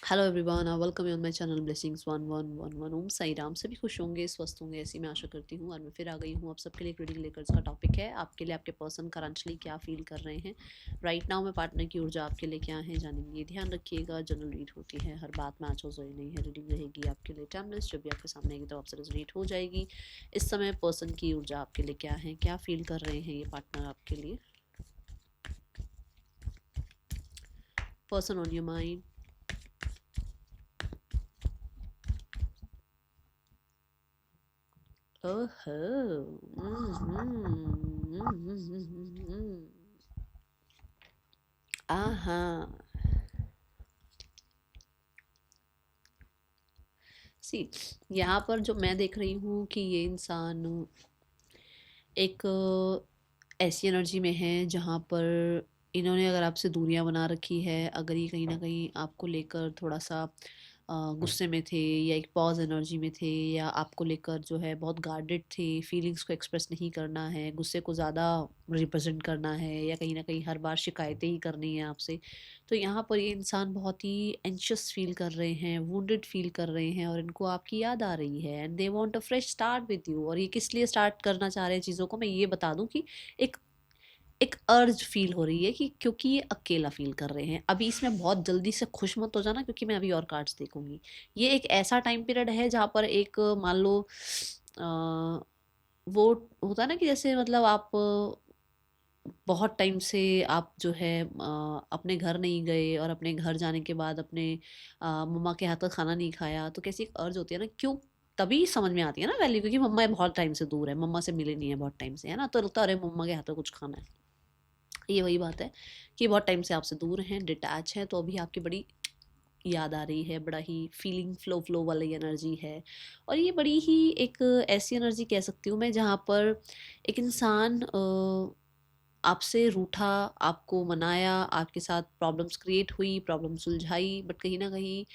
Hello everyone, welcome you on my channel blessings 1111। ओम साई राम। सभी खुश होंगे, स्वस्थ होंगे, ऐसी मैं आशा करती हूँ। और मैं फिर आ गई हूँ आप सबके लिए एक रीडिंग लेकर। इसका टॉपिक है आपके लिए आपके पर्सन करंटली क्या फील कर रहे हैं राइट नाउ। मैं पार्टनर की ऊर्जा आपके लिए क्या है जानेंगे। ध्यान रखिएगा, जनरल रीड होती है, हर बात मैच हो जाए नहीं है। रीडिंग रहेगी आपके लिए टाइमलेस, जब भी आपके सामने आएगी तो आपसे रेजोनेट हो जाएगी। इस समय पर्सन की ऊर्जा आपके लिए क्या है, क्या फील कर रहे हैं ये पार्टनर आपके लिए। Person on your mind. ओहो। आहा। सी, यहाँ पर जो मैं देख रही हूँ कि ये इंसान एक ऐसी एनर्जी में है जहाँ पर इन्होंने अगर आपसे दूरियां बना रखी है, अगर ये कहीं ना कहीं आपको लेकर थोड़ा सा गुस्से में थे, या एक पॉज एनर्जी में थे, या आपको लेकर जो है बहुत गार्डेड थे, फीलिंग्स को एक्सप्रेस नहीं करना है, गुस्से को ज़्यादा रिप्रेजेंट करना है, या कहीं ना कहीं हर बार शिकायतें ही करनी है आपसे, तो यहाँ पर ये इंसान बहुत ही एंशियस फील कर रहे हैं, वुंडेड फील कर रहे हैं, और इनको आपकी याद आ रही है and they want a fresh start with you. और ये किस लिए स्टार्ट करना चाह रहे हैं चीज़ों को, मैं ये बता दूं कि एक एक अर्ज फील हो रही है कि क्योंकि ये अकेला फील कर रहे हैं अभी। इसमें बहुत जल्दी से खुश मत हो जाना, क्योंकि मैं अभी और कार्ड्स देखूंगी। ये एक ऐसा टाइम पीरियड है जहाँ पर एक मान लो वो होता है ना कि जैसे मतलब आप बहुत टाइम से आप जो है अपने घर नहीं गए, और अपने घर जाने के बाद अपने मम्मा के हाथ का खाना नहीं खाया, तो कैसी एक अर्ज होती है ना, क्यों। तभी समझ में आती है ना वैल्यू, क्योंकि मम्मा बहुत टाइम से दूर है, मम्मा से मिले नहीं है बहुत टाइम से, है ना, तो लगता है अरे मम्मा के हाथ का कुछ खाना है। ये वही बात है कि बहुत टाइम से आपसे दूर हैं, डिटैच हैं, तो अभी आपकी बड़ी याद आ रही है, बड़ा ही फीलिंग फ्लो फ्लो वाली एनर्जी है। और ये बड़ी ही एक ऐसी एनर्जी कह सकती हूँ मैं, जहाँ पर एक इंसान आपसे रूठा, आपको मनाया, आपके साथ प्रॉब्लम्स क्रिएट हुई, प्रॉब्लम सुलझाई, बट कहीं ना कहीं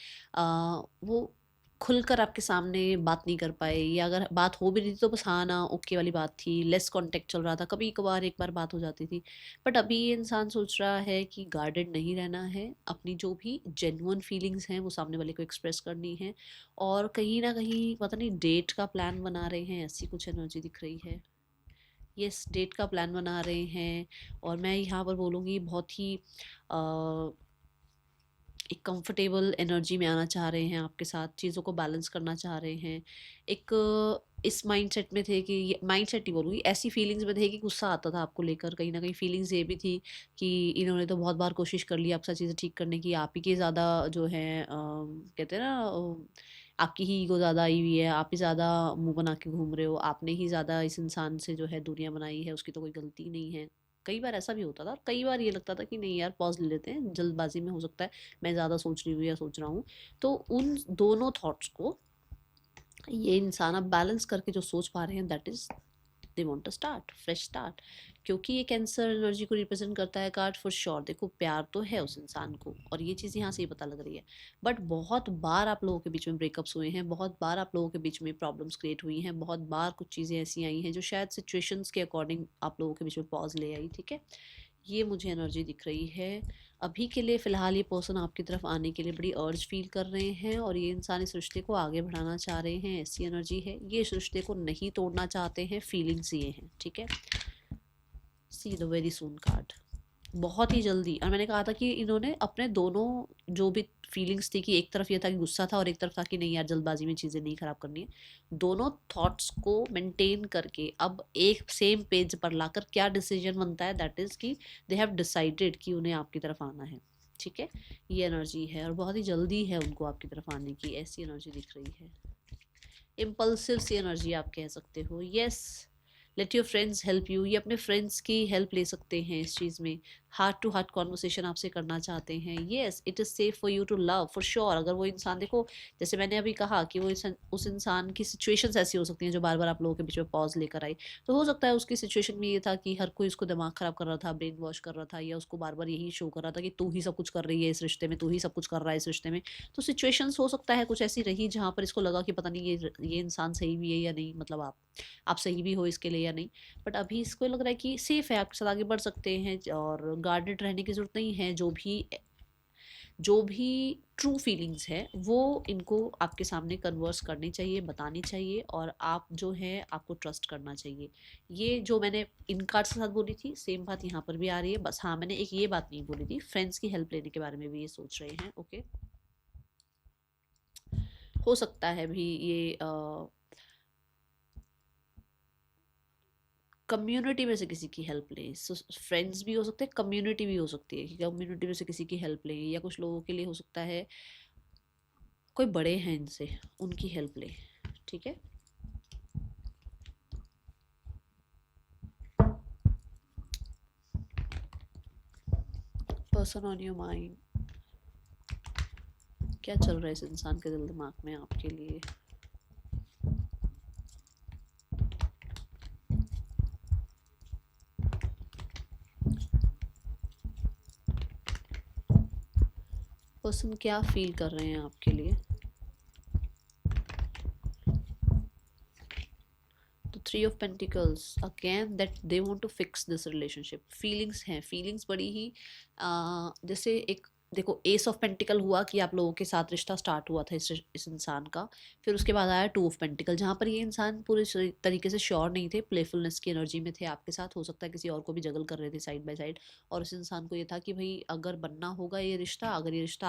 वो खुलकर आपके सामने बात नहीं कर पाए, या अगर बात हो भी रही थी तो बस हाँ ना ओके वाली बात थी, लेस कांटेक्ट चल रहा था, कभी कभार एक बार बात हो जाती थी। बट अभी ये इंसान सोच रहा है कि गार्डेड नहीं रहना है, अपनी जो भी जेन्युइन फीलिंग्स हैं वो सामने वाले को एक्सप्रेस करनी है, और कहीं ना कहीं पता नहीं डेट का प्लान बना रहे हैं, ऐसी कुछ एनर्जी दिख रही है। यस, डेट का प्लान बना रहे हैं। और मैं यहाँ पर बोलूँगी बहुत ही एक कंफर्टेबल एनर्जी में आना चाह रहे हैं आपके साथ, चीज़ों को बैलेंस करना चाह रहे हैं। एक इस माइंडसेट में थे कि माइंडसेट ही बोलूँगी, ऐसी फीलिंग्स में थे कि गुस्सा आता था आपको लेकर, कहीं ना कहीं फीलिंग्स ये भी थी कि इन्होंने तो बहुत बार कोशिश कर ली आपसे चीज़ें ठीक करने की, आप ही के ज़्यादा जो है कहते हैं ना आपकी ही ईगो ज़्यादा आई हुई है, आप ही ज़्यादा मुंह बना के घूम रहे हो, आपने ही ज़्यादा इस इंसान से जो है दूरियां बनाई है, उसकी तो कोई गलती नहीं है। कई बार ऐसा भी होता था, और कई बार ये लगता था कि नहीं यार पॉज ले लेते हैं, जल्दबाजी में हो सकता है मैं ज़्यादा सोच रही हूँ या सोच रहा हूँ। तो उन दोनों थॉट्स को ये इंसान अब बैलेंस करके जो सोच पा रहे हैं, that is they want to start fresh start. क्योंकि ये कैंसर एनर्जी को रिप्रेजेंट करता है कार्ड, फॉर श्योर। देखो प्यार तो है उस इंसान को, और ये चीज़ यहाँ से ही पता लग रही है। बट बहुत बार आप लोगों के बीच में ब्रेकअप्स हुए हैं, बहुत बार आप लोगों के बीच में प्रॉब्लम्स क्रिएट हुई हैं, बहुत बार कुछ चीज़ें ऐसी आई हैं जो शायद सिचुएशंस के अकॉर्डिंग आप लोगों के बीच में पॉज ले आई, ठीक है। ये मुझे एनर्जी दिख रही है। अभी के लिए फ़िलहाल ये पर्सन आपकी तरफ आने के लिए बड़ी अर्ज फील कर रहे हैं, और ये इंसान इस रिश्ते को आगे बढ़ाना चाह रहे हैं, ऐसी एनर्जी है। ये इस रिश्ते को नहीं तोड़ना चाहते हैं, फीलिंग्स ये हैं, ठीक है। See the very soon card, बहुत ही जल्दी। और मैंने कहा था कि इन्होंने अपने दोनों जो भी फीलिंग्स थी, कि एक तरफ ये था कि गुस्सा था, और एक तरफ था कि नहीं यार जल्दबाजी में चीज़ें नहीं ख़राब करनी है, दोनों थॉट्स को मेंटेन करके अब एक सेम पेज पर लाकर क्या डिसीजन बनता है, दैट इज़ कि दे हैव डिसाइडेड कि उन्हें आपकी तरफ आना है, ठीक है। ये एनर्जी है, और बहुत ही जल्दी है उनको आपकी तरफ आने की, ऐसी एनर्जी दिख रही है। इम्पल्सिव सी एनर्जी आप कह सकते हो। Yes, let your friends help you, ये अपने फ्रेंड्स की हेल्प ले सकते हैं इस चीज़ में। हार्ट टू हार्ट कॉन्वर्सेशन आपसे करना चाहते हैं। Yes, it is safe for you to love, for sure. अगर वो इंसान, देखो जैसे मैंने अभी कहा कि वो उस इंसान की सिचुएशंस ऐसी हो सकती हैं जो बार बार आप लोगों के बीच में पॉज लेकर आई। तो हो सकता है उसकी सिचुएशन में ये था कि हर कोई उसको दिमाग ख़राब कर रहा था, ब्रेन वॉश कर रहा था, या उसको बार बार यही शो कर रहा था कि तू ही सब कुछ कर रही है इस रिश्ते में, तू ही सब कुछ कर रहा है इस रिश्ते में। तो सिचुएशंस हो सकता है कुछ ऐसी रही जहाँ पर इसको लगा कि पता नहीं ये इंसान सही भी है या नहीं, मतलब आप सही भी हो इसके लिए या नहीं। बट अभी इसको लग रहा है कि सेफ है, आपके साथ आगे बढ़ सकते हैं, और गार्डेड रहने की ज़रूरत नहीं है। जो भी जो भी ट्रू फीलिंग्स है वो इनको आपके सामने कन्वर्स करनी चाहिए, बतानी चाहिए, और आप जो है आपको ट्रस्ट करना चाहिए। ये जो मैंने इन कार्ड्स के साथ बोली थी सेम बात यहाँ पर भी आ रही है। बस हाँ, मैंने एक ये बात नहीं बोली थी, फ्रेंड्स की हेल्प लेने के बारे में भी ये सोच रहे हैं। ओके, हो सकता है भी ये कम्युनिटी में से किसी की हेल्प लें। फ्रेंड्स भी हो सकते हैं, कम्युनिटी भी हो सकती है कि कम्युनिटी में से किसी की हेल्प लें, या कुछ लोगों के लिए हो सकता है कोई बड़े हैं इनसे, उनकी हेल्प लें। ठीक है, पर्सन ऑन योर माइंड, क्या चल रहा है इस इंसान के दिल दिमाग में आपके लिए। पर्सन क्या फील कर रहे हैं आपके लिए। तो 3 of pentacles again, that they want to fix this relationship. Feelings हैं, फीलिंग्स बड़ी ही जैसे एक देखो, एस ऑफ पेंटिकल हुआ कि आप लोगों के साथ रिश्ता स्टार्ट हुआ था इस इंसान का। फिर उसके बाद आया 2 ऑफ पेंटिकल, जहाँ पर ये इंसान पूरे तरीके से श्योर नहीं थे, प्लेफुलनेस की एनर्जी में थे आपके साथ। हो सकता है किसी और को भी जगल कर रहे थे साइड बाय साइड, और उस इंसान को ये था कि भाई अगर बनना होगा ये रिश्ता, अगर ये रिश्ता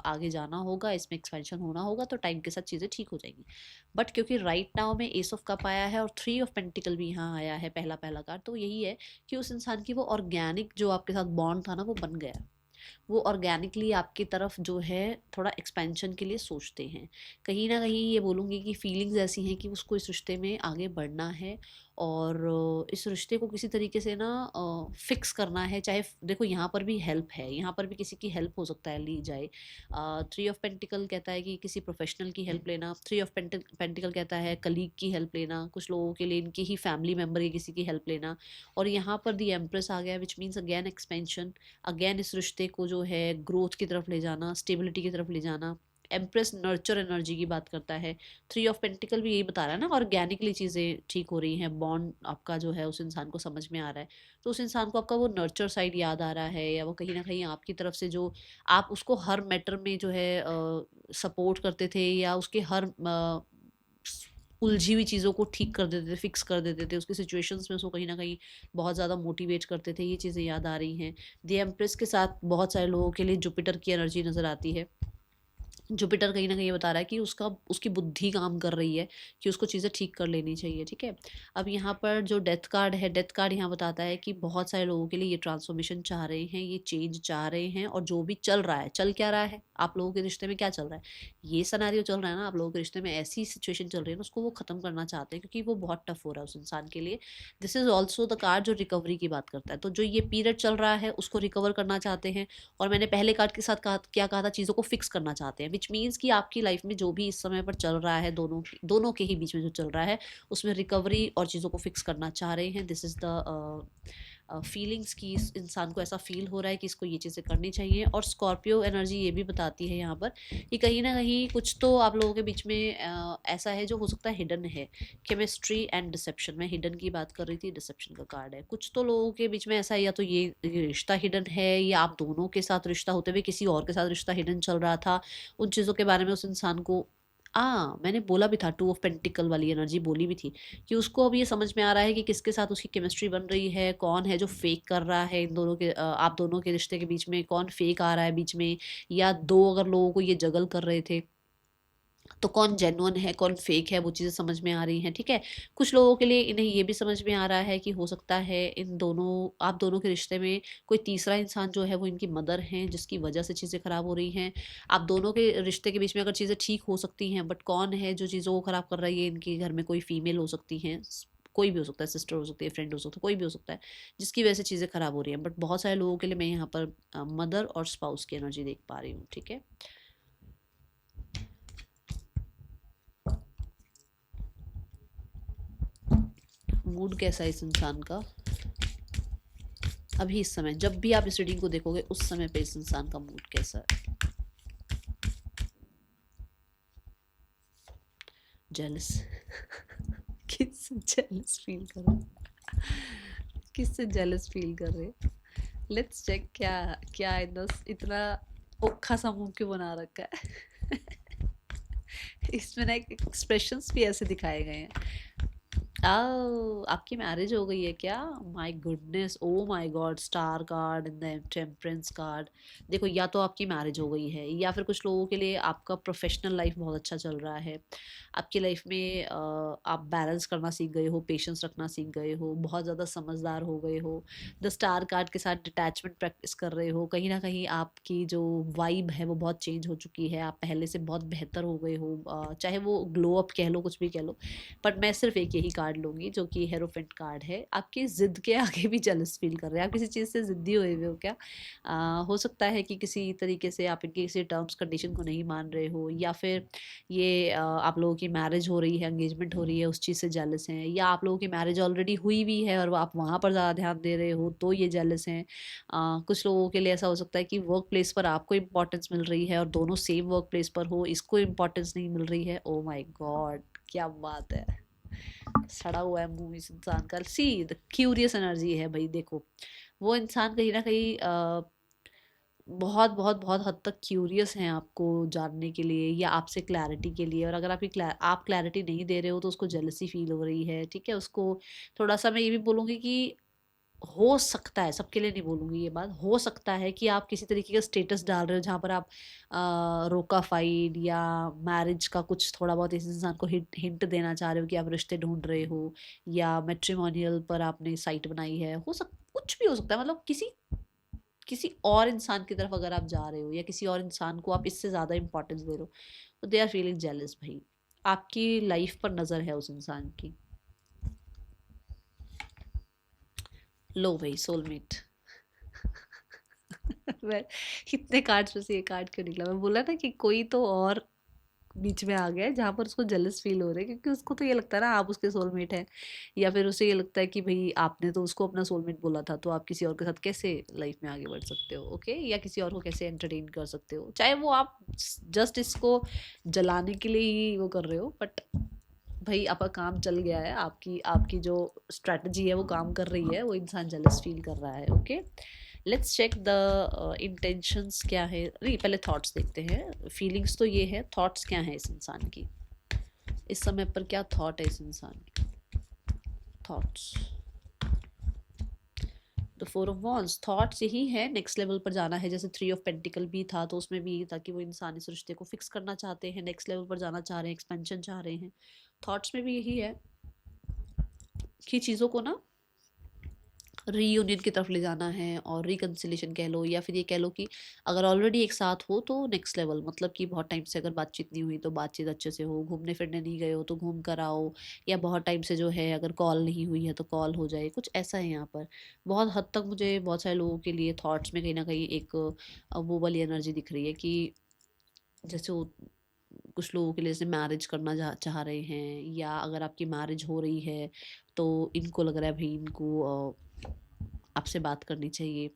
आगे जाना होगा, इसमें एक्सपेंशन होना होगा, तो टाइम के साथ चीज़ें ठीक हो जाएंगी। बट क्योंकि राइट नाउ में एस ऑफ कप आया है और 3 ऑफ पेंटिकल भी यहाँ आया है, पहला पहला कार्ड, तो यही है कि उस इंसान की वो ऑर्गेनिक जो आपके साथ बॉन्ड था ना, वो बन गया। वो ऑर्गेनिकली आपकी तरफ जो है थोड़ा एक्सपेंशन के लिए सोचते हैं। कहीं ना कहीं ये बोलूँगी कि फीलिंग्स ऐसी हैं कि उसको इस रिश्ते में आगे बढ़ना है, और इस रिश्ते को किसी तरीके से ना फिक्स करना है। चाहे देखो यहाँ पर भी हेल्प है, यहाँ पर भी किसी की हेल्प हो सकता है ली जाए। 3 ऑफ पेंटिकल कहता है कि किसी प्रोफेशनल की हेल्प लेना। 3 ऑफ पेंटिकल कहता है कलीग की हेल्प लेना, कुछ लोगों के लिए इनकी ही फैमिली मेम्बर की किसी की हेल्प लेना। और यहाँ पर दी एम्प्रेस आ गया, which means again expansion, again इस रिश्ते को जो है ग्रोथ की तरफ ले जाना, स्टेबिलिटी की तरफ ले जाना। एम्प्रेस नर्चर एनर्जी की बात करता है। 3 ऑफ पेंटिकल भी यही बता रहा है ना, ऑर्गेनिकली चीज़ें ठीक हो रही हैं, बॉन्ड आपका जो है उस इंसान को समझ में आ रहा है। तो उस इंसान को आपका वो नर्चर साइड याद आ रहा है, या वो कहीं ना कहीं आपकी तरफ से जो आप उसको हर मैटर में जो है सपोर्ट करते थे, या उसके हर उलझी हुई चीज़ों को ठीक कर देते थे, फिक्स कर देते थे, उसकी सिचुएशंस में उसको कहीं ना कहीं बहुत ज़्यादा मोटिवेट करते थे। ये चीज़ें याद आ रही हैं। द एम्प्रेस के साथ बहुत सारे लोगों के लिए जुपिटर की एनर्जी नज़र आती है। जुपिटर कहीं ना कहीं ये बता रहा है कि उसकी बुद्धि काम कर रही है कि उसको चीज़ें ठीक कर लेनी चाहिए। ठीक है, अब यहाँ पर जो डेथ कार्ड है, डेथ कार्ड यहाँ बताता है कि बहुत सारे लोगों के लिए ये ट्रांसफॉर्मेशन चाह रहे हैं, ये चेंज चाह रहे हैं। और जो भी चल रहा है, चल क्या रहा है आप लोगों के रिश्ते में, क्या चल रहा है, ये सनारियो चल रहा है ना आप लोगों के रिश्ते में, ऐसी सिचुएशन चल रही है ना, उसको वो खत्म करना चाहते हैं, क्योंकि वो बहुत टफ हो रहा है उस इंसान के लिए। This is also the card जो रिकवरी की बात करता है। तो जो ये पीरियड चल रहा है उसको रिकवर करना चाहते हैं। और मैंने पहले कार्ड के साथ क्या कहा था, चीज़ों को फिक्स करना चाहते हैं, विच मीन्स कि आपकी लाइफ में जो भी इस समय पर चल रहा है, दोनों के ही बीच में जो चल रहा है, उसमें रिकवरी और चीज़ों को फिक्स करना चाह रहे हैं। दिस इज़ द फीलिंग्स की इस इंसान को ऐसा फील हो रहा है कि इसको ये चीज़ें करनी चाहिए। और स्कॉर्पियो एनर्जी ये भी बताती है यहाँ पर कि कहीं ना कहीं कुछ तो आप लोगों के बीच में ऐसा है जो हो सकता है हिडन है। केमिस्ट्री एंड डिसेप्शन, मैं हिडन की बात कर रही थी, डिसेप्शन का कार्ड है। कुछ तो लोगों के बीच में ऐसा है, या तो ये रिश्ता हिडन है, या आप दोनों के साथ रिश्ता होते हुए किसी और के साथ रिश्ता हिडन चल रहा था। उन चीज़ों के बारे में उस इंसान को मैंने बोला भी था, 2 ऑफ पेंटिकल वाली एनर्जी बोली भी थी कि उसको अब ये समझ में आ रहा है कि किसके साथ उसकी केमिस्ट्री बन रही है, कौन है जो फेक कर रहा है इन दोनों के आप दोनों के रिश्ते के बीच में, कौन फेक आ रहा है बीच में। या दो अगर लोगों को ये जगल कर रहे थे, तो कौन जेन्युइन है कौन फेक है, वो चीज़ें समझ में आ रही हैं। ठीक है, कुछ लोगों के लिए इन्हें ये भी समझ में आ रहा है कि हो सकता है आप दोनों के रिश्ते में कोई तीसरा इंसान जो है वो इनकी मदर हैं, जिसकी वजह से चीज़ें ख़राब हो रही हैं। आप दोनों के रिश्ते के बीच में अगर चीज़ें ठीक हो सकती हैं, बट कौन है जो चीज़ों को ख़राब कर रही है, इनके घर में कोई फीमेल हो सकती हैं, कोई भी हो सकता है, सिस्टर हो सकती है, फ्रेंड हो सकता है, कोई भी हो सकता है, जिसकी वजह से चीज़ें ख़राब हो रही हैं। बट बहुत सारे लोगों के लिए मैं यहाँ पर मदर और स्पाउस की एनर्जी देख पा रही हूँ। ठीक है, मूड कैसा है इस इंसान का अभी इस समय, जब भी आप इस रीडिंग को देखोगे उस समय पे इस इंसान का मूड कैसा है। जेलस किससे जेलस फील कर रहे, किससे जेलस फील कर रहे। लेट्स चेक क्या क्या इतना ओखा सा मुंह क्यों बना रखा है? इसमें ना एक्सप्रेशंस भी ऐसे दिखाए गए हैं। आपकी मैरिज हो गई है क्या? My goodness, oh my God, star card and the temperance card. देखो, या तो आपकी मैरिज हो गई है, या फिर कुछ लोगों के लिए आपका प्रोफेशनल लाइफ बहुत अच्छा चल रहा है। आपकी लाइफ में आप बैलेंस करना सीख गए हो, पेशेंस रखना सीख गए हो, बहुत ज़्यादा समझदार हो गए हो। द स्टार कार्ड के साथ डिटैचमेंट प्रैक्टिस कर रहे हो। कहीं ना कहीं आपकी जो वाइब है वो बहुत चेंज हो चुकी है, आप पहले से बहुत बेहतर हो गए हो। चाहे वो ग्लो अप कह लो, कुछ भी कह लो, बट मैं सिर्फ एक यही कार्ड लूँगी जो कि हेरोफेंट कार्ड है। आपकी ज़िद के आगे भी जेलस फील कर रहे हैं, आप किसी चीज़ से ज़िद्दी हुए हुए हो क्या? हो सकता है कि किसी तरीके से आप इनके किसी टर्म्स कंडीशन को नहीं मान रहे हो, या फिर ये आप लोगों की मैरिज हो रही है, एंगेजमेंट हो रही है, उस चीज़ से जेलस हैं, या आप लोगों की मैरिज ऑलरेडी हुई भी है और वो आप वहाँ पर ज़्यादा ध्यान दे रहे हो तो ये जेलस हैं। कुछ लोगों के लिए ऐसा हो सकता है कि वर्क प्लेस पर आपको इम्पोर्टेंस मिल रही है और दोनों सेम वर्क प्लेस पर हो, इसको इम्पोर्टेंस नहीं मिल रही है। ओ माय गॉड, क्या बात है! सड़ा हुआ है मुंह इस इंसान का। सी द क्यूरियस एनर्जी है भाई। देखो, वो इंसान कहीं ना कहीं बहुत बहुत बहुत हद तक क्यूरियस हैं आपको जानने के लिए या आपसे क्लैरिटी के लिए। और अगर आप क्लैरिटी नहीं दे रहे हो तो उसको जेलसी फील हो रही है, ठीक है। उसको थोड़ा सा मैं ये भी बोलूँगी कि हो सकता है, सबके लिए नहीं बोलूँगी ये बात, हो सकता है कि आप किसी तरीके का स्टेटस डाल रहे हो जहाँ पर आप रोका-फाइड या मैरिज का कुछ थोड़ा बहुत इस इंसान को हिंट हिंट देना चाह रहे हो कि आप रिश्ते ढूँढ रहे हो, या मैट्रिमोनियल पर आपने साइट बनाई है। कुछ भी हो सकता है, मतलब किसी किसी और इंसान की तरफ अगर आप जा रहे हो या किसी और इंसान को आप इससे ज़्यादा इंपॉर्टेंस दे रहे हो, तो दे आर फीलिंग जेलस भाई। आपकी लाइफ पर नज़र है उस इंसान की। लो भाई, सोलमेट। मैं इतने कार्ड्स में से ये कार्ड क्यों निकला? मैं बोला ना कि कोई तो और बीच में आ गया है जहाँ पर उसको जेलस फील हो रहा है, क्योंकि उसको तो ये लगता है ना आप उसके सोलमेट हैं, या फिर उसे ये लगता है कि भाई आपने तो उसको अपना सोलमेट बोला था, तो आप किसी और के साथ कैसे लाइफ में आगे बढ़ सकते हो? ओके, या किसी और को कैसे एंटरटेन कर सकते हो, चाहे वो आप जस्ट इसको जलाने के लिए ही वो कर रहे हो, बट भाई आपका काम चल गया है, आपकी आपकी जो स्ट्रेटजी है वो काम कर रही है, वो इंसान जेलस फील कर रहा है। Okay, let's check the intentions क्या है। नहीं, पहले थॉट्स देखते हैं। फीलिंग्स तो ये है, थॉट्स क्या है इस इंसान की, इस समय पर क्या थॉट है इस इंसान की? Thoughts, the four of wands. Thoughts यही है, नेक्स्ट लेवल पर जाना है। जैसे थ्री ऑफ पेंटिकल भी था, तो उसमें भी यही था कि वो इंसान इस रिश्ते को फिक्स करना चाहते हैं, नेक्स्ट लेवल पर जाना चाह रहे हैं, एक्सपेंशन चाह रहे हैं। थॉट्स में भी यही है कि चीज़ों को ना रीयूनियन की तरफ ले जाना है, और रिकन्सिलेशन कह लो, या फिर ये कह लो कि अगर ऑलरेडी एक साथ हो तो नेक्स्ट लेवल, मतलब कि बहुत टाइम से अगर बातचीत नहीं हुई तो बातचीत अच्छे से हो, घूमने फिरने नहीं गए हो तो घूम कर आओ, या बहुत टाइम से जो है अगर कॉल नहीं हुई है तो कॉल हो जाए, कुछ ऐसा है यहाँ पर। बहुत हद तक मुझे बहुत सारे लोगों के लिए थॉट्स में कहीं ना कहीं एक वो वाली एनर्जी दिख रही है कि जैसे वो कुछ लोगों के लिए जैसे मैरिज करना चाह रहे हैं, या अगर आपकी मैरिज हो रही है तो इनको लग रहा है भाई इनको आपसे बात करनी चाहिए,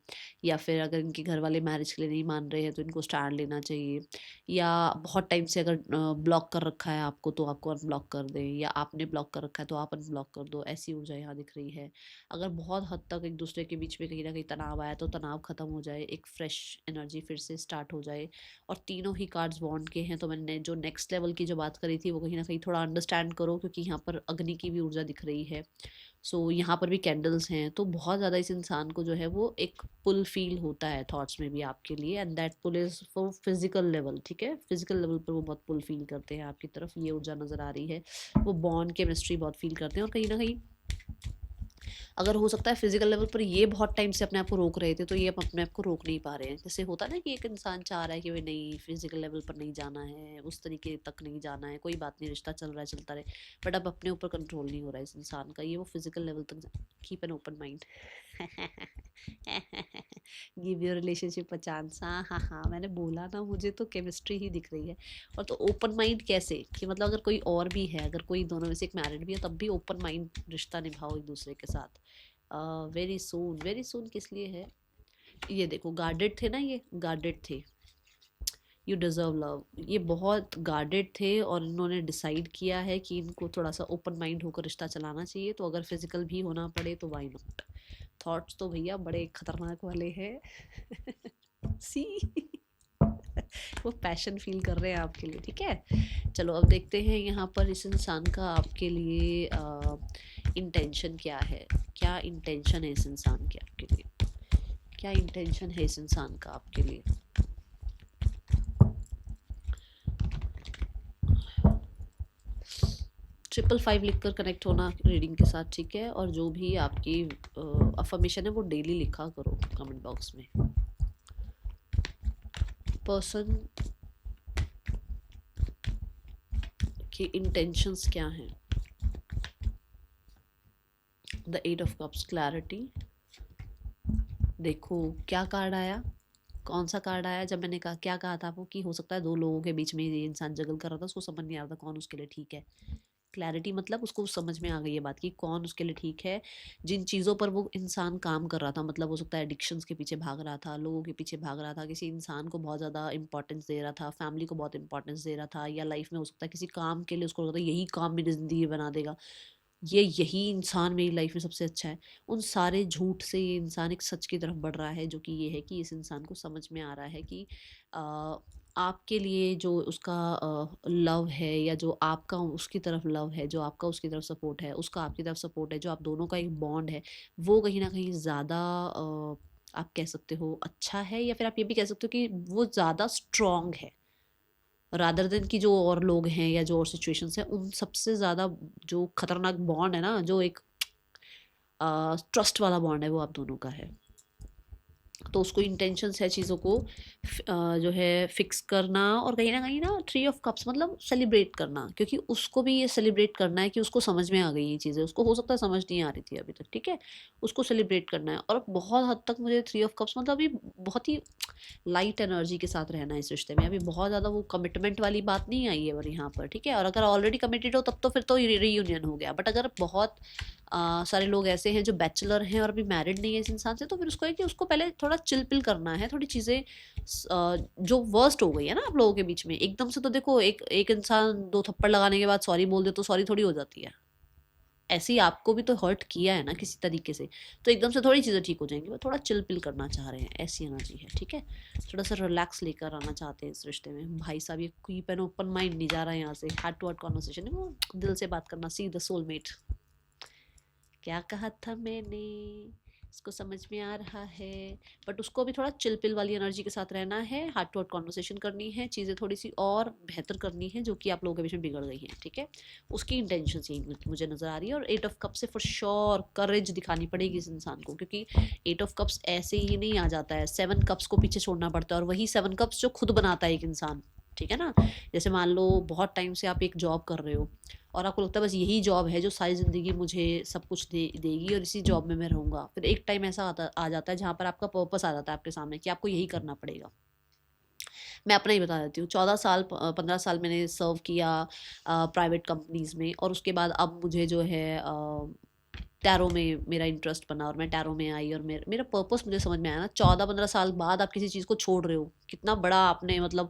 या फिर अगर इनके घर वाले मैरिज के लिए नहीं मान रहे हैं तो इनको स्टैंड लेना चाहिए, या बहुत टाइम से अगर ब्लॉक कर रखा है आपको तो आपको अनब्लॉक कर दें, या आपने ब्लॉक कर रखा है तो आप अनब्लॉक कर दो, ऐसी ऊर्जा यहाँ दिख रही है। अगर बहुत हद तक एक दूसरे के बीच में कहीं ना कहीं तनाव आया तो तनाव खत्म हो जाए, एक फ्रेश एनर्जी फिर से स्टार्ट हो जाए। और तीनों ही कार्ड्स बॉन्ड के हैं, तो मैंने जो नेक्स्ट लेवल की जो बात करी थी वो कहीं ना कहीं थोड़ा अंडरस्टैंड करो, क्योंकि यहाँ पर अग्नि की भी ऊर्जा दिख रही है। सो यहाँ पर भी कैंडल्स हैं, तो बहुत ज़्यादा इस इंसान को जो है वो एक पुल फील होता है थॉट्स में भी आपके लिए, and that pull is for physical level, ठीक है। फिजिकल लेवल पर वो बहुत पुल फील करते हैं आपकी तरफ, ये ऊर्जा नज़र आ रही है। वो बॉन्ड केमिस्ट्री बहुत फील करते हैं, और कहीं ना कहीं अगर हो सकता है फिजिकल लेवल पर ये बहुत टाइम से अपने आप को रोक रहे थे, तो ये अब अपने आप को रोक नहीं पा रहे हैं। जैसे होता ना कि एक इंसान चाह रहा है कि भाई नहीं, फिजिकल लेवल पर नहीं जाना है, उस तरीके तक नहीं जाना है, कोई बात नहीं, रिश्ता चल रहा है चलता रहे, बट अब अपने ऊपर कंट्रोल नहीं हो रहा है इस इंसान का, ये वो फिजिकल लेवल तक। Keep an open mind. Give your relationship a chance. हाँ हाँ हाँ, मैंने बोला ना, मुझे तो केमिस्ट्री ही दिख रही है। और तो ओपन माइंड कैसे, कि मतलब अगर कोई और भी है, अगर कोई दोनों में से एक मैरिड भी है, तब भी ओपन माइंड रिश्ता निभाओ एक दूसरे के साथ। वेरी सून, वेरी सून किस लिए है? ये देखो, गार्डेड थे ना, ये गार्डेड थे। यू डिज़र्व लव, ये बहुत गार्डेड थे और इन्होंने डिसाइड किया है कि इनको थोड़ा सा ओपन माइंड होकर रिश्ता चलाना चाहिए, तो अगर फिजिकल भी होना पड़े तो वाई नॉट। थॉट्स तो भैया बड़े खतरनाक वाले हैं। सी वो पैशन फील कर रहे हैं आपके लिए, ठीक है। चलो अब देखते हैं यहाँ पर इस इंसान का आपके लिए इंटेंशन क्या है। क्या इंटेंशन है इस इंसान के आपके लिए, क्या इंटेंशन है इस इंसान का आपके लिए। ट्रिपल 5 लिखकर कनेक्ट होना रीडिंग के साथ, ठीक है। और जो भी आपकी अफर्मेशन है वो डेली लिखा करो कमेंट बॉक्स में। पर्सन के इंटेंशंस क्या हैं। The 8 of cups, clarity. देखो क्या कार्ड आया, कौन सा कार्ड आया। जब मैंने कहा, क्या कहा था आपको कि हो सकता है दो लोगों के बीच में ये इंसान जगल कर रहा था, उसको समझ नहीं आ रहा था कौन उसके लिए ठीक है। क्लैरिटी मतलब उसको समझ में आ गई ये बात कि कौन उसके लिए ठीक है। जिन चीज़ों पर वो इंसान काम कर रहा था, मतलब हो सकता है एडिक्शंस के पीछे भाग रहा था, लोगों के पीछे भाग रहा था, किसी इंसान को बहुत ज़्यादा इंपॉर्टेंस दे रहा था, फैमिली को बहुत इंपॉर्टेंस दे रहा था, या लाइफ में हो सकता है किसी काम के लिए उसको लगता है यही काम मेरी ज़िंदगी बना देगा, यही इंसान मेरी लाइफ में सबसे अच्छा है। उन सारे झूठ से ये इंसान एक सच की तरफ बढ़ रहा है, जो कि ये है कि इस इंसान को समझ में आ रहा है कि आपके लिए जो उसका लव है, या जो आपका उसकी तरफ लव है, जो आपका उसकी तरफ सपोर्ट है, उसका आपकी तरफ सपोर्ट है, जो आप दोनों का एक बॉन्ड है, वो कहीं ना कहीं ज़्यादा आप कह सकते हो अच्छा है, या फिर आप ये भी कह सकते हो कि वो ज़्यादा स्ट्रॉन्ग है रादर देन कि जो और लोग हैं या जो और सिचुएशंस हैं उन सबसे ज़्यादा। जो खतरनाक बॉन्ड है ना, जो एक ट्रस्ट वाला बॉन्ड है, वो आप दोनों का है। तो उसको इंटेंशंस है चीज़ों को जो है फिक्स करना, और कहीं ना ट्री ऑफ कप्स मतलब सेलिब्रेट करना, क्योंकि उसको भी ये सेलिब्रेट करना है कि उसको समझ में आ गई ये चीज़ें। उसको हो सकता है समझ नहीं आ रही थी अभी तक, ठीक है। उसको सेलिब्रेट करना है, और बहुत हद तक मुझे थ्री ऑफ कप्स मतलब अभी बहुत ही लाइट एनर्जी के साथ रहना है इस रिश्ते में। अभी बहुत ज़्यादा वो कमिटमेंट वाली बात नहीं आई है और यहाँ पर, ठीक है। और अगर ऑलरेडी कमिटेड हो तब तो फिर तो रीयूनियन हो गया, बट अगर बहुत सारे लोग ऐसे हैं जो बैचलर हैं और अभी मैरिड नहीं है इस इंसान से, तो फिर उसको है कि उसको पहले थोड़ा चिल पिल करना है, थोड़ी चीज़ें जो वर्स्ट हो गई है ना आप लोगों के बीच में एकदम से। तो देखो एक एक इंसान दो थप्पड़ लगाने के बाद सॉरी बोल दे तो सॉरी थोड़ी हो जाती है। ऐसे ही आपको भी तो हर्ट किया है ना किसी तरीके से, तो एकदम से थोड़ी चीज़ें ठीक हो जाएंगी। वो थोड़ा चिल पिल करना चाह रहे हैं, ऐसी एनर्जी है, ठीक है। थोड़ा सा रिलैक्स लेकर आना चाहते हैं इस रिश्ते में। भाई साहब ये कीप एन ओपन माइंड नहीं जा रहा है यहाँ से, हार्ट टू हार्ट कॉन्वर्सेशन, वो दिल से बात करना, सी द सोलमेट। क्या कहा था मैंने, इसको समझ में आ रहा है। बट उसको भी थोड़ा चिल पिल वाली एनर्जी के साथ रहना है, हार्ट टू हार्ट कॉन्वर्सेशन करनी है, चीज़ें थोड़ी सी और बेहतर करनी है जो कि आप लोगों के बीच में बिगड़ गई हैं, ठीक है। उसकी इंटेंशन यही मुझे नज़र आ रही है। और 8 ऑफ कप्स से फॉर श्योर करेज दिखानी पड़ेगी इस इंसान को, क्योंकि 8 ऑफ कप्स ऐसे ही नहीं आ जाता है। 7 कप्स को पीछे छोड़ना पड़ता है, और वही 7 कप्स जो खुद बनाता है एक इंसान, ठीक है ना। जैसे मान लो बहुत टाइम से आप एक जॉब कर रहे हो, और आपको लगता है बस यही जॉब है जो सारी ज़िंदगी मुझे सब कुछ देगी, और इसी जॉब में मैं रहूँगा। फिर एक टाइम ऐसा आ जाता है जहाँ पर आपका पर्पस आ जाता है आपके सामने कि आपको यही करना पड़ेगा। मैं अपना ही बता देती हूँ, 14 साल 15 साल मैंने सर्व किया प्राइवेट कंपनीज़ में, और उसके बाद अब मुझे जो है टैरो में मेरा इंटरेस्ट बना, और मैं टैरो में आई, और मेरा पर्पस मुझे समझ में आया ना। 14-15 साल बाद आप किसी चीज़ को छोड़ रहे हो, कितना बड़ा आपने मतलब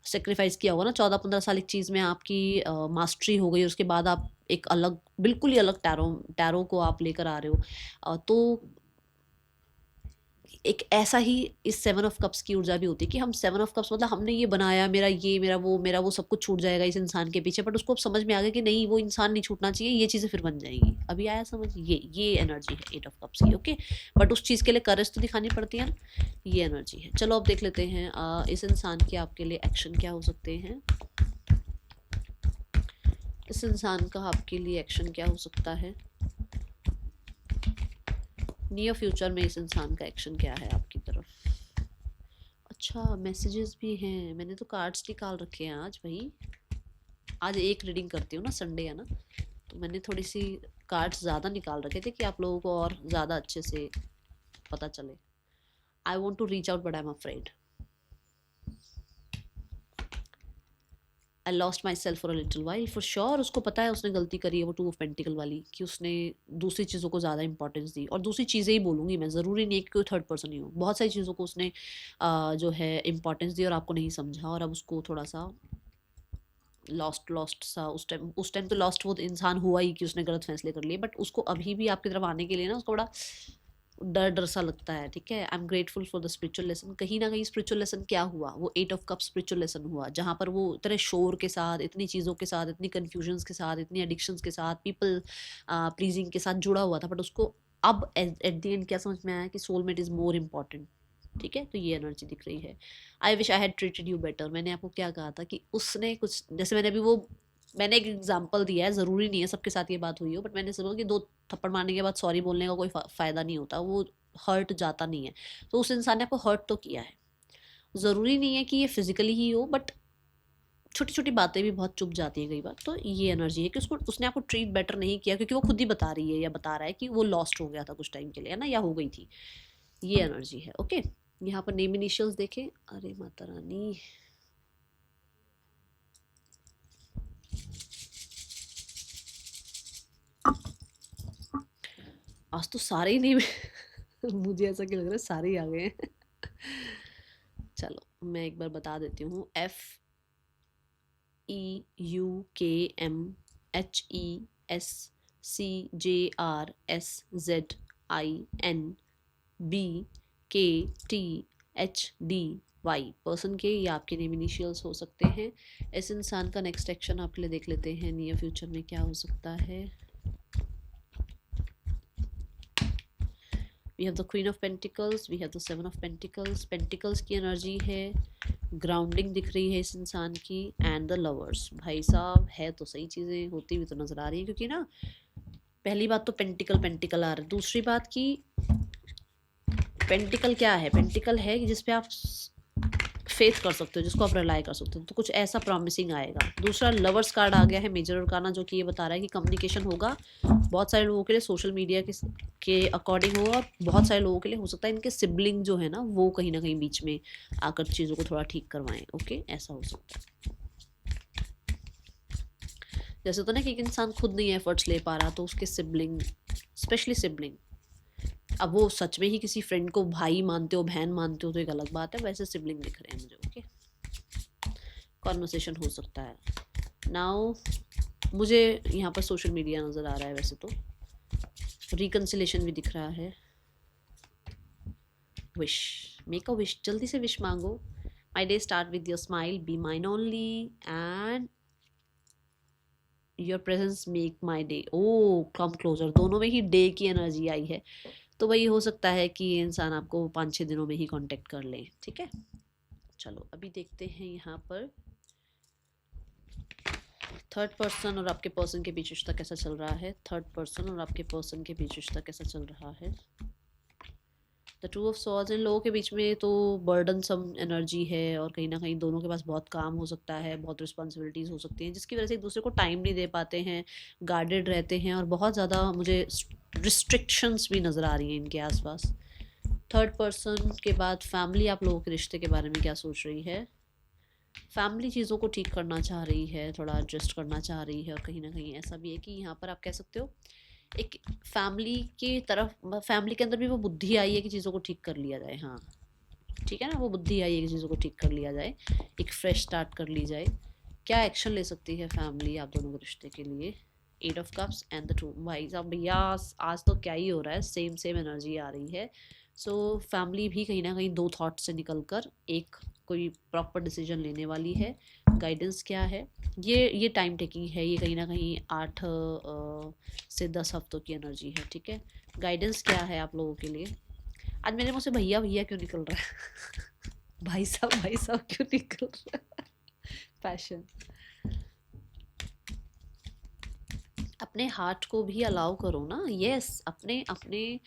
सेक्रीफाइस किया होगा ना। 14-15 साल एक चीज़ में आपकी मास्टरी हो गई, और उसके बाद आप एक अलग, बिल्कुल ही अलग टैरो टैरो को आप लेकर आ रहे हो। तो एक ऐसा ही इस 7 ऑफ कप्स की ऊर्जा भी होती है कि हम 7 ऑफ कप्स मतलब हमने ये बनाया, मेरा वो सब कुछ छूट जाएगा इस इंसान के पीछे। बट उसको अब समझ में आ गया कि नहीं, वो इंसान नहीं छूटना चाहिए, ये चीज़ें फिर बन जाएंगी। अभी आया समझ, ये एनर्जी है 8 ऑफ कप्स की, ओके। बट उस चीज़ के लिए करेज तो दिखानी पड़ती है ना, ये एनर्जी है। चलो अब देख लेते हैं इस इंसान के आपके लिए एक्शन क्या हो सकते हैं। इस इंसान का आपके लिए एक्शन क्या हो सकता है। नियर फ्यूचर में इस इंसान का एक्शन क्या है आपकी तरफ। अच्छा मैसेजेस भी हैं, मैंने तो कार्ड्स निकाल रखे हैं आज भाई। आज एक रीडिंग करती हूँ ना, संडे है ना, तो मैंने थोड़ी सी कार्ड्स ज़्यादा निकाल रखे थे कि आप लोगों को और ज़्यादा अच्छे से पता चले। I want to reach out but I am afraid. I lost myself for a little while. For sure उसको पता है उसने गलती करी है, वो 2 ऑफ पेंटिकल वाली, कि उसने दूसरी चीज़ों को ज़्यादा इंपॉर्टेंस दी। और दूसरी चीज़ें ही बोलूँगी मैं, ज़रूरी नहीं कि कोई थर्ड पर्सन ही हो। बहुत सारी चीज़ों को उसने जो है इंपॉर्टेंस दी और आपको नहीं समझा, और अब उसको थोड़ा सा लॉस्ट सा उस टाइम तो लॉस्ट वो इंसान हुआ ही कि उसने गलत फैसले कर लिए। बट उसको अभी भी आपकी तरफ आने के लिए ना, उसको बड़ा डर डर सा लगता है, ठीक है। I am grateful for the spiritual lesson. कहीं ना कहीं स्पिरिचुअल लेसन क्या हुआ, वो 8 ऑफ कप स्पिरिचुअल लेसन हुआ, जहाँ पर वो इतने शोर के साथ, इतनी चीज़ों के साथ, इतनी कन्फ्यूजन्स के साथ, इतनी एडिक्शंस के साथ, पीपल प्लीजिंग के साथ जुड़ा हुआ था, बट उसको अब एट द एंड क्या समझ में आया कि सोलमेट इज़ मोर इम्पॉर्टेंट, ठीक है। तो ये एनर्जी दिख रही है। I wish I had treated you better. मैंने आपको क्या कहा था कि उसने कुछ, जैसे मैंने अभी वो, मैंने एक एग्जांपल दिया है, ज़रूरी नहीं है सबके साथ ये बात हुई हो, बट मैंने समझा कि 2 थप्पड़ मारने के बाद सॉरी बोलने का कोई फ़ायदा नहीं होता, वो हर्ट जाता नहीं है। तो उस इंसान ने आपको हर्ट तो किया है, ज़रूरी नहीं है कि ये फिजिकली ही हो, बट छोटी छोटी बातें भी बहुत चुभ जाती हैं कई बार। तो ये एनर्जी है कि उसको, उसने आपको ट्रीट बेटर नहीं किया, क्योंकि वो खुद ही बता रही है या बता रहा है कि वो लॉस्ट हो गया था कुछ टाइम के लिए, है ना, या हो गई थी। ये एनर्जी है, ओके। यहाँ पर नेम इनिशियल्स देखें। अरे माता रानी, आज तो सारे ही नेम मुझे ऐसा क्यों लग रहा है सारे ही आ गए हैं। चलो मैं एक बार बता देती हूँ। FEUKMHESCJRSZINBKTHDY, पर्सन के ये आपके नेम इनिशियल्स हो सकते हैं। इस इंसान का नेक्स्ट एक्शन आपके लिए देख लेते हैं, नियर फ्यूचर में क्या हो सकता है। We have the queen of pentacles, we have the 7 of pentacles. Pentacles की एनर्जी है, ग्राउंडिंग दिख रही है इस इंसान की, एंड द लवर्स। भाई साहब है तो सही चीज़ें होती हुई तो नज़र आ रही है, क्योंकि ना पहली बात तो पेंटिकल पेंटिकल आ रहा है, दूसरी बात की पेंटिकल क्या है, पेंटिकल है कि जिसपे आप फेथ कर सकते हो, जिसको आप रिलाई कर सकते हो, तो कुछ ऐसा प्रॉमिसिंग आएगा। दूसरा लवर्स कार्ड आ गया है, मेजर अरकाना, जो कि ये बता रहा है कि कम्युनिकेशन होगा बहुत सारे लोगों के लिए, सोशल मीडिया के अकॉर्डिंग हो, और बहुत सारे लोगों के लिए हो सकता है इनके सिबलिंग जो है ना वो कहीं ना कहीं बीच में आकर चीज़ों को थोड़ा ठीक करवाएं, ओके, ऐसा हो सकता है। जैसे तो ना कि एक इंसान खुद नहीं एफर्ट्स ले पा रहा, तो उसके सिबलिंग, स्पेशली सिबलिंग, अब वो सच में ही किसी फ्रेंड को भाई मानते हो, बहन मानते हो तो एक अलग बात है, वैसे सिबलिंग दिख रहे हैं मुझे, ओके। कॉन्वर्सेशन हो सकता है। नाउ मुझे यहाँ पर सोशल मीडिया नज़र आ रहा है, वैसे तो रिकन्सिलेशन भी दिख रहा है। विश, मेक अ विश, जल्दी से विश मांगो। My day start with your smile, be mine only, and your presence make my day. Oh, come closer, दोनों में ही डे की एनर्जी आई है। तो वही हो सकता है कि ये इंसान आपको 5-6 दिनों में ही कांटेक्ट कर ले, ठीक है। चलो अभी देखते हैं यहाँ पर थर्ड पर्सन और आपके पर्सन के बीच रिश्ता कैसा चल रहा है। थर्ड पर्सन और आपके पर्सन के बीच रिश्ता कैसा चल रहा है। द टू ऑफ सॉर्ड्स, इन लोगों के बीच में तो बर्डन सम एनर्जी है, और कहीं ना कहीं दोनों के पास बहुत काम हो सकता है, बहुत रिस्पॉन्सिबिलिटीज़ हो सकती हैं, जिसकी वजह से एक दूसरे को टाइम नहीं दे पाते हैं, गार्डेड रहते हैं, और बहुत ज़्यादा मुझे रिस्ट्रिक्शंस भी नज़र आ रही हैं इनके आसपास। थर्ड पर्सन के बाद फैमिली आप लोगों के रिश्ते के बारे में क्या सोच रही है। फैमिली चीज़ों को ठीक करना चाह रही है, थोड़ा एडजस्ट करना चाह रही है, और कहीं ना कहीं ऐसा भी है कि यहाँ पर आप कह सकते हो एक फैमिली की तरफ, फैमिली के अंदर भी वो बुद्धि आई है कि चीज़ों को ठीक कर लिया जाए। हाँ ठीक है ना, वो बुद्धि आई है कि चीज़ों को ठीक कर लिया जाए, एक फ्रेश स्टार्ट कर ली जाए। क्या एक्शन ले सकती है फैमिली आप दोनों के रिश्ते के लिए। 8 ऑफ कप्स एंड द 2। भाई साहब भैया आज तो क्या ही हो रहा है, सेम सेम एनर्जी आ रही है। सो फैमिली भी कहीं ना कहीं 2 थॉट से निकल कर एक कोई प्रॉपर डिसीजन लेने वाली है। गाइडेंस क्या है, ये टाइम टेकिंग है, ये कहीं ना कहीं 8 से 10 हफ्तों की एनर्जी है, ठीक है। गाइडेंस क्या है आप लोगों के लिए। आज मेरे मुँह से भैया भैया क्यों निकल रहा है भाई साहब क्यों निकल रहा है। पैशन, अपने हार्ट को भी अलाउ करो ना। यस, अपने अपने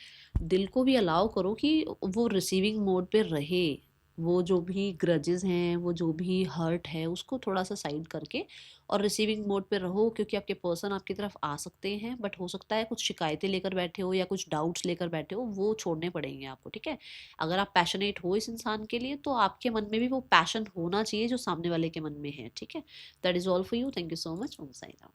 दिल को भी अलाउ करो कि वो रिसीविंग मोड पे रहे। वो जो भी ग्रजेस हैं, वो जो भी हर्ट है, उसको थोड़ा सा साइड करके और रिसीविंग मोड पे रहो, क्योंकि आपके पर्सन आपकी तरफ आ सकते हैं, बट हो सकता है कुछ शिकायतें लेकर बैठे हो या कुछ डाउट्स लेकर बैठे हो, वो छोड़ने पड़ेंगे आपको, ठीक है। अगर आप पैशनेट हो इस इंसान के लिए, तो आपके मन में भी वो पैशन होना चाहिए जो सामने वाले के मन में है, ठीक है। That is all for you. Thank you so much. Om Sai Ram.